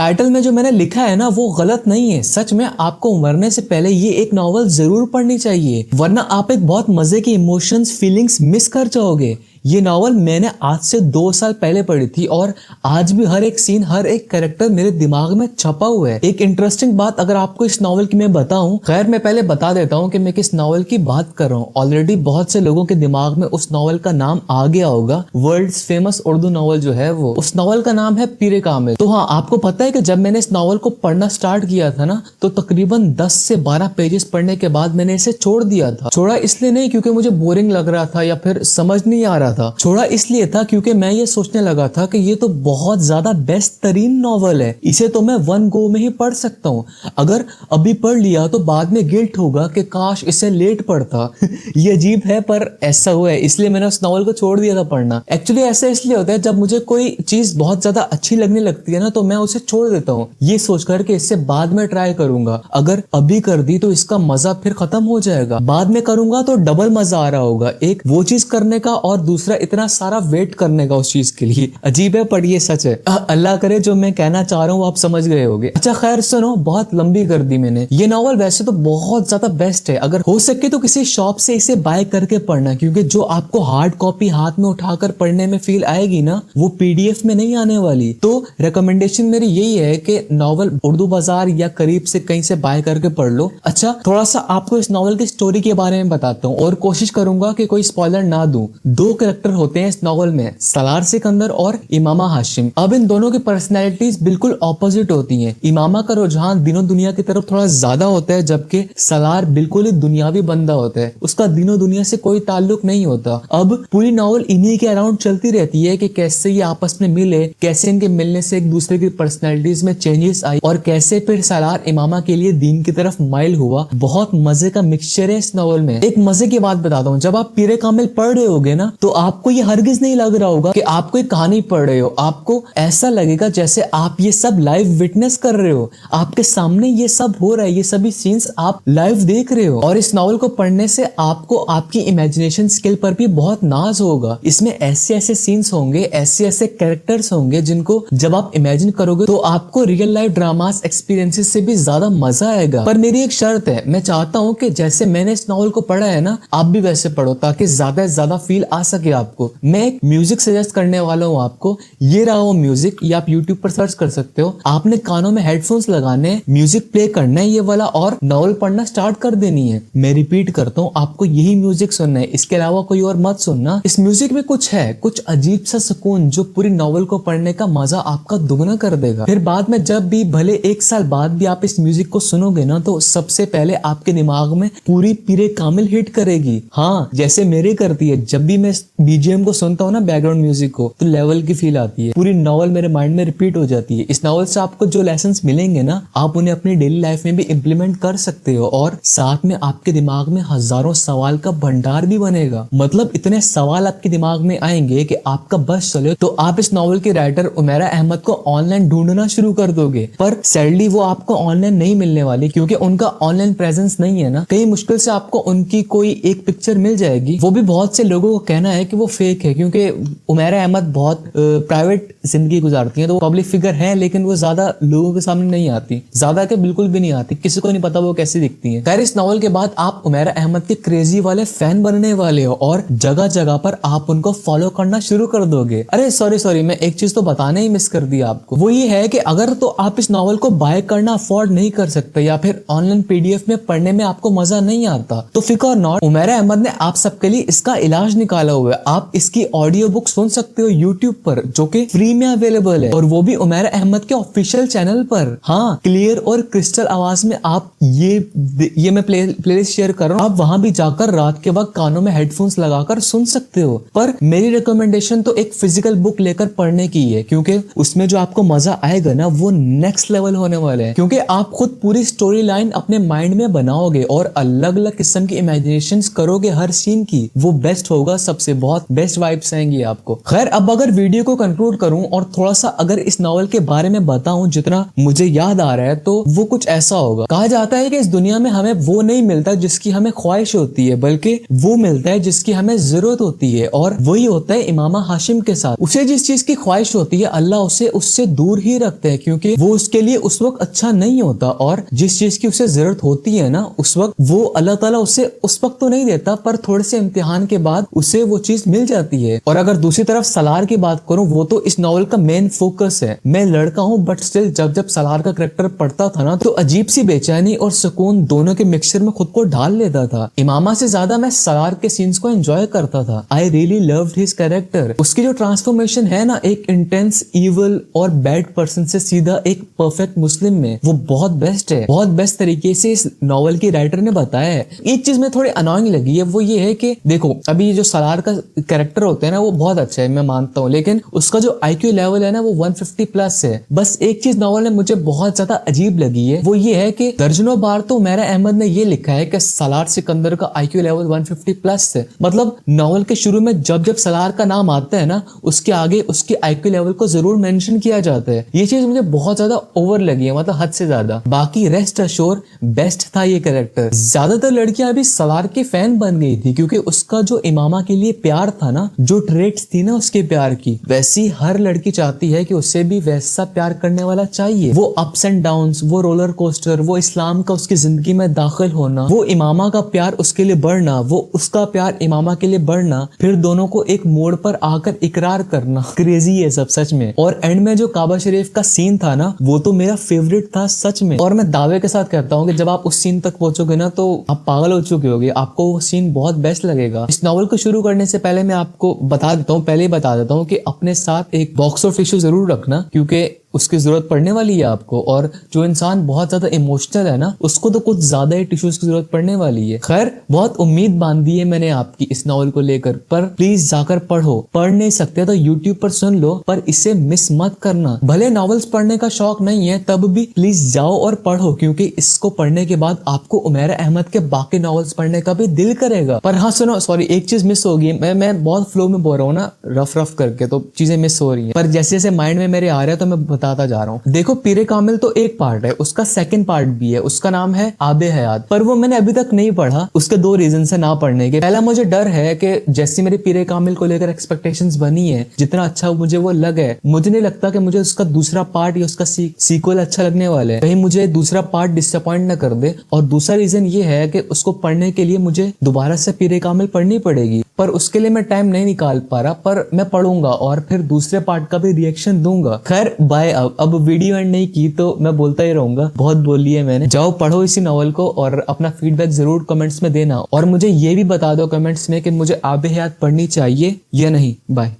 Title में जो मैंने लिखा है ना वो गलत नहीं है। सच में आपको मरने से पहले ये एक नॉवल जरूर पढ़नी चाहिए, वरना आप एक बहुत मजे की इमोशंस फीलिंग्स मिस कर जाओगे। ये नॉवल मैंने आज से 2 साल पहले पढ़ी थी और आज भी हर एक सीन, हर एक कैरेक्टर मेरे दिमाग में छपा हुआ है। एक इंटरेस्टिंग बात अगर आपको इस नॉवल की मैं बताऊं, खैर मैं पहले बता देता हूं कि मैं किस नॉवल की बात कर रहा हूं। ऑलरेडी बहुत से लोगों के दिमाग में उस नॉवल का नाम आ गया होगा। वर्ल्ड्स फेमस उर्दू नॉवल जो है वो, उस नॉवल का नाम है पीरे कामिल। तो हाँ, आपको पता है कि जब मैंने इस नॉवल को पढ़ना स्टार्ट किया था ना, तो तकरीबन 10 से 12 पेजेस पढ़ने के बाद मैंने इसे छोड़ दिया था। छोड़ा इसलिए नहीं क्योंकि मुझे बोरिंग लग रहा था या फिर समझ नहीं आ रहा था, छोड़ा इसलिए था क्योंकि मैं ये सोचने लगा था कि ये तो बहुत ज्यादा बेस्ट तरीन नॉवल है, इसे तो मैं वन गो में ही पढ़ सकता हूँ। अगर अभी पढ़ लिया तो बाद में गिल्ट होगा कि काश इसे लेट पढ़ता। ये अजीब है पर ऐसा हुआ है, इसलिए मैंने उस नॉवल को छोड़ दिया था पढ़ना। एक्चुअली ऐसा इसलिए होता है, जब मुझे कोई चीज बहुत ज्यादा अच्छी लगने लगती है ना, तो मैं उसे छोड़ देता हूँ ये सोचकर के इससे बाद में ट्राई करूंगा। अगर अभी कर दी तो इसका मजा फिर खत्म हो जाएगा, बाद में करूंगा तो डबल मजा आ रहा होगा, एक वो चीज करने का और दूसरा इतना सारा वेट करने का उस चीज के लिए। अजीब है पर ये सच है। अल्लाह करे जो मैं कहना चाह रहा हूँ आप समझ गए होगे। अच्छा खैर सुनो, बहुत लंबी कर दी मैंने। ये नॉवल वैसे तो बहुत ज्यादा बेस्ट है, अगर हो सके तो किसी शॉप से इसे बाय करके पढ़ना, क्योंकि जो आपको हार्ड कॉपी हाथ में उठाकर पढ़ने में फील आएगी ना, वो पीडीएफ में नहीं आने वाली। तो रिकमेंडेशन मेरी यही है कि नॉवल उर्दू बाजार या करीब से कहीं से बाय करके पढ़ लो। अच्छा, थोड़ा सा आपको इस नॉवल की स्टोरी के बारे में बताता हूँ और कोशिश करूंगा कि कोई स्पॉइलर ना दूं। 2 कैरेक्टर होते हैं इस नॉवल में, सलार सिकंदर और इमामा हाशिम। अब इन दोनों की पर्सनैलिटीज बिल्कुल ऑपोजिट होती हैं। इमामा का रुझान दिनों दुनिया की तरफ थोड़ा ज्यादा होता है, जबकि सलार बिल्कुल ही दुनियावी बंदा होता है, उसका दिनों दुनिया से कोई ताल्लुक नहीं होता। अब पूरी नॉवल इन्हीं के अराउंड चलती रहती है कि कैसे ये आपस में मिले, कैसे इनके मिलने से एक दूसरे की पर्सनैलिटीज में चेंजेस आई और कैसे फिर सलार इमामा के लिए दीन की तरफ माइल हुआ। बहुत मजे का मिक्सचर है इस नॉवल में। एक मजे की बात बताता हूँ, जब आप पीरे कामिल पढ़ रहे होगे ना, तो आपको ये हरगिज नहीं लग रहा होगा कि आप कोई कहानी पढ़ रहे हो। आपको ऐसा लगेगा जैसे आप ये सब लाइव विटनेस कर रहे हो, आपके सामने ये सब हो रहा है, ये सभी सीन्स आप लाइव देख रहे हो। और इस नॉवल को पढ़ने से आपको आपकी इमेजिनेशन स्किल पर भी बहुत नाज होगा। इसमें ऐसे ऐसे सीन्स होंगे, ऐसे ऐसे कैरेक्टर्स होंगे जिनको जब आप इमेजिन करोगे तो आपको रियल लाइफ ड्रामास एक्सपीरियंसेस से भी ज्यादा मजा आएगा। पर मेरी एक शर्त है, मैं चाहता हूँ कि जैसे मैंने इस नॉवल को पढ़ा है ना, आप भी वैसे पढ़ो, ताकि ज्यादा से ज्यादा फील आ सके आपको। मैं एक म्यूजिक सजेस्ट करने वाला हूँ आपको, ये रहा वो म्यूजिक, ये आप यूट्यूब पर सर्च कर सकते हो। आपने कानों में हेडफोन्स लगाने, म्यूजिक प्ले करना है ये वाला और नॉवल पढ़ना स्टार्ट कर देनी है। मैं रिपीट करता हूँ, आपको यही म्यूजिक सुनना है, इसके अलावा कोई और मत सुनना। इस म्यूजिक में कुछ है, कुछ अजीब सा सुकून जो पूरी नॉवल को पढ़ने का मजा आपका दुगना कर देगा। फिर बाद में जब भी भले 1 साल बाद भी आप इस म्यूजिक को सुनोगे ना, तो सबसे पहले आपके दिमाग में पूरी पीरे कामिल हिट करेगी। हाँ, जैसे मेरे करती है, जब भी मैं बीजीएम को सुनता हूँ ना, बैकग्राउंड म्यूजिक को, तो लेवल की फील आती है, पूरी नॉवल मेरे माइंड में रिपीट हो जाती है। इस नॉवल से आपको जो लेसन्स मिलेंगे ना, आप उन्हें अपनी डेली लाइफ में भी इम्प्लीमेंट कर सकते हो और साथ में आपके दिमाग में हजारों सवाल का भंडार भी बनेगा। मतलब इतने सवाल आपके दिमाग में आएंगे कि आपका बस चले तो आप इस नॉवल के राइटर उमेरा अहमद को ऑनलाइन ढूंढना शुरू कर दोगे। पर सैडली वो आपको ऑनलाइन नहीं मिलने वाली, क्योंकि उनका ऑनलाइन प्रेजेंस नहीं है ना। कई मुश्किल से आपको उनकी कोई एक पिक्चर मिल जाएगी, वो भी बहुत से लोगों को कहना है कि वो फेक है, क्योंकि उमेरा अहमद बहुत प्राइवेट जिंदगी गुजारती है, तो वो पब्लिक फिगर है, लेकिन वो ज्यादा लोगों के सामने नहीं आती, ज्यादा के बिल्कुल भी नहीं आती, किसी को नहीं पता वो कैसी दिखती है। खैर, इस नॉवल के बाद आप उमेरा अहमद के क्रेजी वाले फैन बनने वाले हो और जगह जगह पर आप उनको फॉलो करना शुरू कर दोगे। अरे सॉरी, मैं एक चीज तो बताने ही मिस कर दिया आपको, वो ये है कि अगर तो आप इस नॉवल को बाय करना अफोर्ड नहीं कर सकते या फिर ऑनलाइन पीडीएफ में पढ़ने में आपको मजा नहीं आता, तो फिकर नॉट, उमेरा अहमद ने आप सबके लिए इसका इलाज निकाला हुआ है। आप इसकी ऑडियो बुक सुन सकते हो यूट्यूब पर, जो कि फ्री में अवेलेबल है, और वो भी उमेरा अहमद के ऑफिशियल चैनल पर। हाँ, क्लियर और क्रिस्टल आवाज में आप ये मैं प्लेलिस्ट शेयर कर रहा हूँ, आप वहां भी जाकर रात के वक्त कानों में हेडफोन्स लगाकर सुन सकते हो। पर मेरी रिकमेंडेशन तो एक फिजिकल बुक लेकर पढ़ने की है, क्योंकि उसमें जो आपको मजा आएगा ना, वो नेक्स्ट लेवल होने वाला है, क्योंकि आप खुद पूरी स्टोरी लाइन अपने माइंड में बनाओगे और अलग अलग किस्म की इमेजिनेशंस करोगे हर सीन की। वो बेस्ट होगा, सबसे बहुत बेस्ट वाइब्स आएंगी आपको। खैर, अब अगर वीडियो को कंक्लूड करूं और थोड़ा सा अगर इस नॉवल के बारे में बताऊं जितना मुझे याद आ रहा है, तो वो कुछ ऐसा होगा। कहा जाता है कि इस दुनिया में हमें वो नहीं मिलता जिसकी हमें ख्वाहिश होती है, बल्कि वो मिलता है जिसकी हमें जरूरत होती है, और वही होता है इमामा हाशिम के साथ। उसे जिस चीज की ख्वाहिश होती है अल्लाह उसे उससे दूर ही रखते हैं, क्योंकि वो उसके लिए उस वक्त अच्छा नहीं होता, और जिस चीज की उसे जरूरत होती है ना उस वक्त, वो अल्लाह ताला उसे उस वक्त तो नहीं देता, पर थोड़े से इम्तिहान के बाद उसे वो चीज मिल जाती है। और अगर दूसरी तरफ सलार की बात करूं, वो तो इस नॉवल का मेन फोकस है। मैं लड़का हूं बट स्टिल जब जब सलार का कैरेक्टर पढ़ता था ना, तो अजीब सी बेचैनी और सुकून दोनों के मिक्सचर में खुद को ढाल लेता था। इमामा से ज्यादा मैं सलार के सीन्स को एंजॉय करता था। I really loved his character. उसकी जो ट्रांसफॉर्मेशन है ना, एक इंटेंस इविल और बैड पर्सन से सीधा एक परफेक्ट मुस्लिम में, वो बहुत बेस्ट है। बहुत बेस्ट तरीके से इस नॉवल की राइटर ने बताया है। एक चीज में थोड़ी अनोइंग लगी है, वो ये है कि देखो, अभी जो सलार का कैरेक्टर होता है ना, वो बहुत अच्छा है, मैं मानता हूँ, लेकिन उसका जो IQ लेवल है ना, वो 150 प्लस है। बस एक चीज नॉवल में मुझे बहुत ज्यादा अजीब लगी है, वो ये है कि दर्जनों बार तो उमैरा अहमद ने ये लिखा है कि सलार सिकंदर का IQ लेवल 150 प्लस है। मतलब नॉवल के शुरू में जब जब सलार का नाम आता है ना, उसके आगे उसके IQ लेवल को जरूर मेंशन किया जाता है। ये चीज मुझे बहुत ज्यादा ओवर लगी है, मतलब हद से ज्यादा। बाकी रेस्ट अश्योर बेस्ट था ये कैरेक्टर। ज्यादातर लड़कियां अभी सलार की फैन बन गई थी, क्योंकि उसका जो इमामा के लिए प्यार था ना, जो ट्रेट्स थी ना उसके प्यार की, वैसी हर लड़की चाहती है कि उसे भी वैसा प्यार करने वाला चाहिए। वो अप्स एंड डाउन्स, वो रोलर कोस्टर, वो इस्लाम का उसकी जिंदगी में दाखिल होना, वो इमामा का प्यार उसके लिए बढ़ना, वो उसका प्यार इमामा के लिए बढ़ना, फिर दोनों को एक मोड़ पर आकर इकरार करना। क्रेजी है सब सच में। और एंड में जो काबा शरीफ का सीन था ना, वो तो मेरा फेवरेट था सच में। और मैं दावे के साथ कहता हूँ कि जब आप उस सीन तक पहुंचोगे ना, तो आप पागल हो चुके होगे, आपको वो सीन बहुत बेस्ट लगेगा। इस नॉवल को शुरू करने से पहले मैं आपको बता देता हूँ, पहले ही बता देता हूँ कि अपने साथ एक बॉक्स ऑफ टिश्यू जरूर रखना, क्योंकि उसकी जरूरत पड़ने वाली है आपको। और जो इंसान बहुत ज्यादा इमोशनल है ना, उसको तो कुछ ज्यादा ही टिश्यूज की जरूरत पड़ने वाली है। खैर, बहुत उम्मीद बांधी है मैंने आपकी इस नॉवल को लेकर, पर प्लीज जाकर पढ़ो। पढ़ नहीं सकते तो यूट्यूब पर सुन लो, पर इसे मिस मत करना। भले नॉवेल्स पढ़ने का शौक नहीं है, तब भी प्लीज जाओ और पढ़ो, क्योंकि इसको पढ़ने के बाद आपको उमैरा अहमद के बाकी नॉवेल्स पढ़ने का भी दिल करेगा। पर हाँ सुनो, सॉरी, एक चीज मिस होगी। मैं बहुत फ्लो में बोल रहा हूँ ना, रफ करके, तो चीजें मिस हो रही है, पर जैसे जैसे माइंड में मेरे आ रहे हैं तो मैं बताता जा रहा हूँ। देखो, पीरे कामिल तो एक पार्ट है, उसका सेकंड पार्ट भी है, उसका नाम है आबे हयात, पर वो मैंने अभी तक नहीं पढ़ा। उसके दो रीजन है ना पढ़ने के। पहला, मुझे डर है कि जैसी मेरी पीरे कामिल को लेकर एक्सपेक्टेशंस बनी है, जितना अच्छा मुझे वो लगा है, मुझे नहीं लगता कि मुझे उसका दूसरा पार्ट या उसका सीक्वल अच्छा लगने वाला है। कहीं मुझे दूसरा पार्ट डिसअपॉइंट न कर दे। और दूसरा रीजन ये है कि उसको पढ़ने के लिए मुझे दोबारा से पीरे कामिल पढ़नी पड़ेगी, पर उसके लिए मैं टाइम नहीं निकाल पा रहा। पर मैं पढ़ूंगा और फिर दूसरे पार्ट का भी रिएक्शन दूंगा। खैर बाय। अब वीडियो एंड नहीं की तो मैं बोलता ही रहूंगा, बहुत बोल लिया मैंने। जाओ पढ़ो इसी नॉवल को और अपना फीडबैक जरूर कमेंट्स में देना, और मुझे ये भी बता दो कमेंट्स में कि मुझे आबे हयात पढ़नी चाहिए या नहीं। बाय।